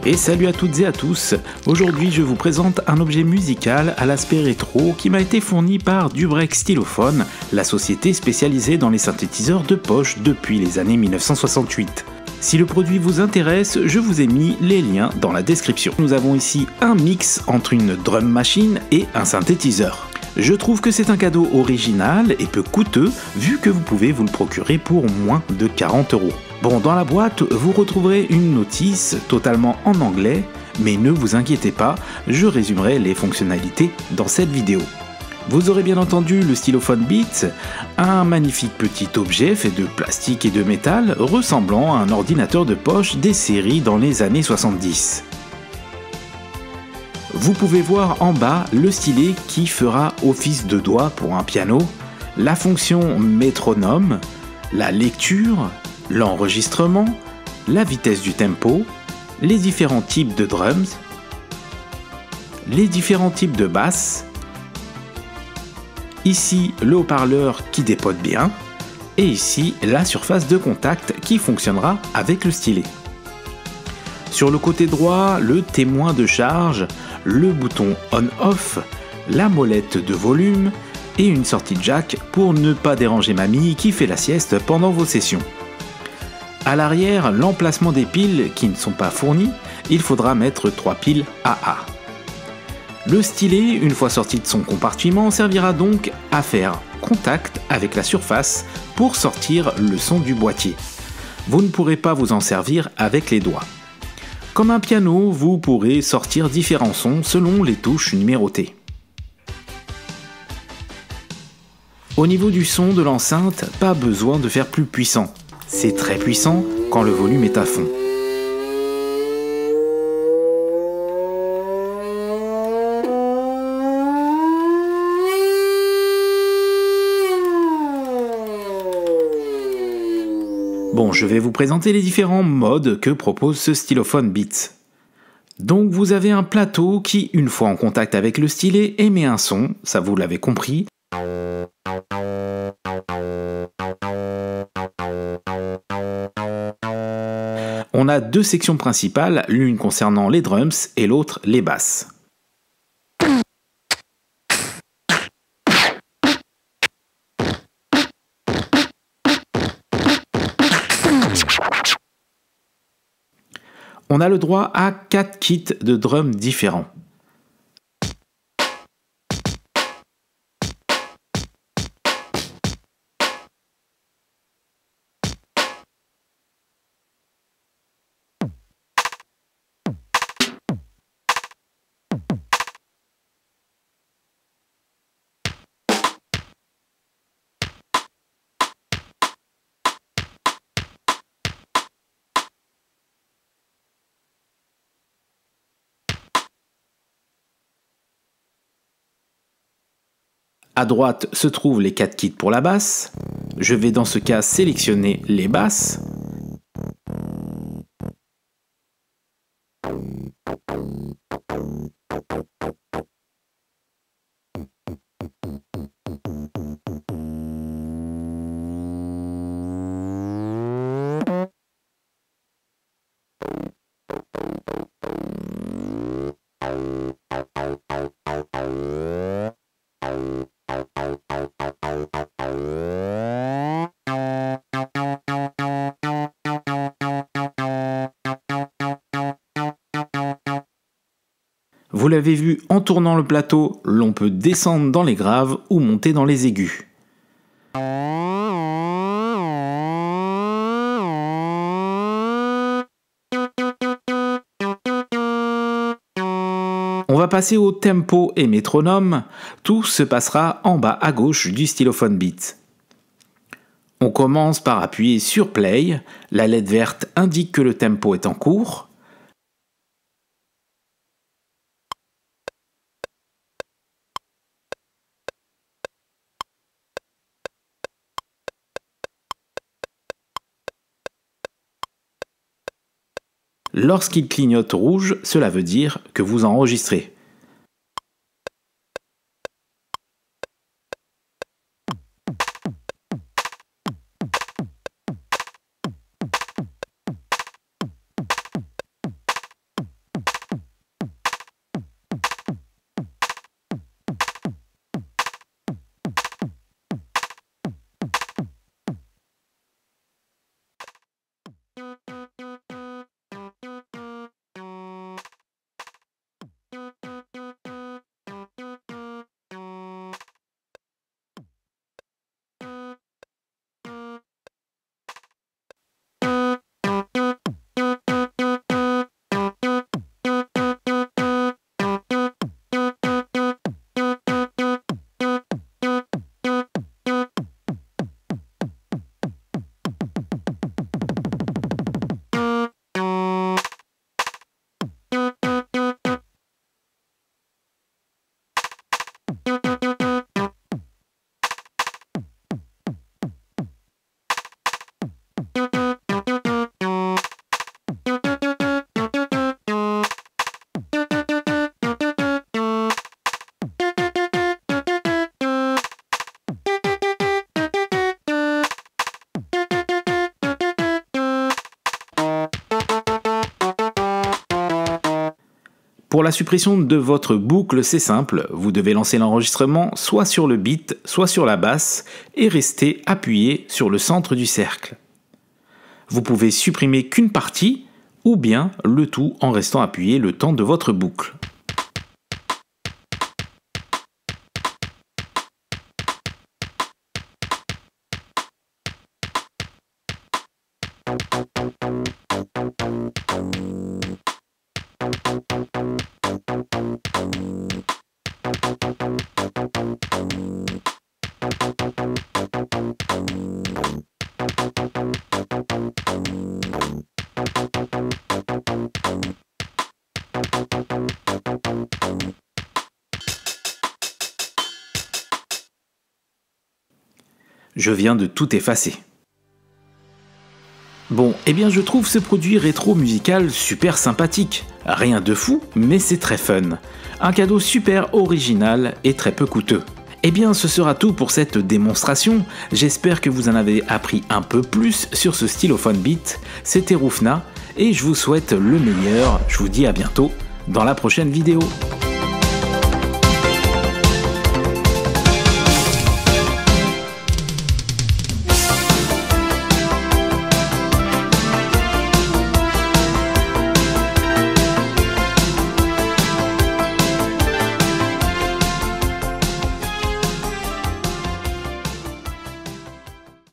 Et salut à toutes et à tous. Aujourd'hui je vous présente un objet musical à l'aspect rétro qui m'a été fourni par Dubrek Stylophone, la société spécialisée dans les synthétiseurs de poche depuis les années 1968. Si le produit vous intéresse, je vous ai mis les liens dans la description. Nous avons ici un mix entre une drum machine et un synthétiseur. Je trouve que c'est un cadeau original et peu coûteux vu que vous pouvez vous le procurer pour moins de 40 €. Bon, dans la boîte, vous retrouverez une notice totalement en anglais, mais ne vous inquiétez pas, je résumerai les fonctionnalités dans cette vidéo. Vous aurez bien entendu le Stylophone Beats, un magnifique petit objet fait de plastique et de métal ressemblant à un ordinateur de poche des séries dans les années 70. Vous pouvez voir en bas le stylet qui fera office de doigt pour un piano, la fonction métronome, la lecture, l'enregistrement, la vitesse du tempo, les différents types de drums, les différents types de basses, ici le haut-parleur qui dépote bien, et ici la surface de contact qui fonctionnera avec le stylet. Sur le côté droit, le témoin de charge, le bouton on-off, la molette de volume et une sortie jack pour ne pas déranger mamie qui fait la sieste pendant vos sessions. À l'arrière, l'emplacement des piles qui ne sont pas fournies, il faudra mettre 3 piles AA. Le stylet, une fois sorti de son compartiment, servira donc à faire contact avec la surface pour sortir le son du boîtier. Vous ne pourrez pas vous en servir avec les doigts. Comme un piano, vous pourrez sortir différents sons selon les touches numérotées. Au niveau du son de l'enceinte, pas besoin de faire plus puissant. C'est très puissant quand le volume est à fond. Bon, je vais vous présenter les différents modes que propose ce Stylophone Beats. Donc vous avez un plateau qui, une fois en contact avec le stylet, émet un son, ça vous l'avez compris. On a deux sections principales, l'une concernant les drums et l'autre les basses. On a le droit à 4 kits de drums différents. À droite se trouvent les 4 kits pour la basse. Je vais dans ce cas sélectionner les basses. Vous l'avez vu, en tournant le plateau, l'on peut descendre dans les graves ou monter dans les aigus. On va passer au tempo et métronome. Tout se passera en bas à gauche du Stylophone Beats. On commence par appuyer sur Play. La LED verte indique que le tempo est en cours. Lorsqu'il clignote rouge, cela veut dire que vous enregistrez. Pour la suppression de votre boucle, c'est simple, vous devez lancer l'enregistrement soit sur le beat, soit sur la basse, et rester appuyé sur le centre du cercle. Vous pouvez supprimer qu'une partie, ou bien le tout en restant appuyé le temps de votre boucle. Je viens de tout effacer. Bon, eh bien je trouve ce produit rétro musical super sympathique. Rien de fou, mais c'est très fun. Un cadeau super original et très peu coûteux. Eh bien ce sera tout pour cette démonstration. J'espère que vous en avez appris un peu plus sur ce stylophone beat. C'était Roufna et je vous souhaite le meilleur. Je vous dis à bientôt dans la prochaine vidéo.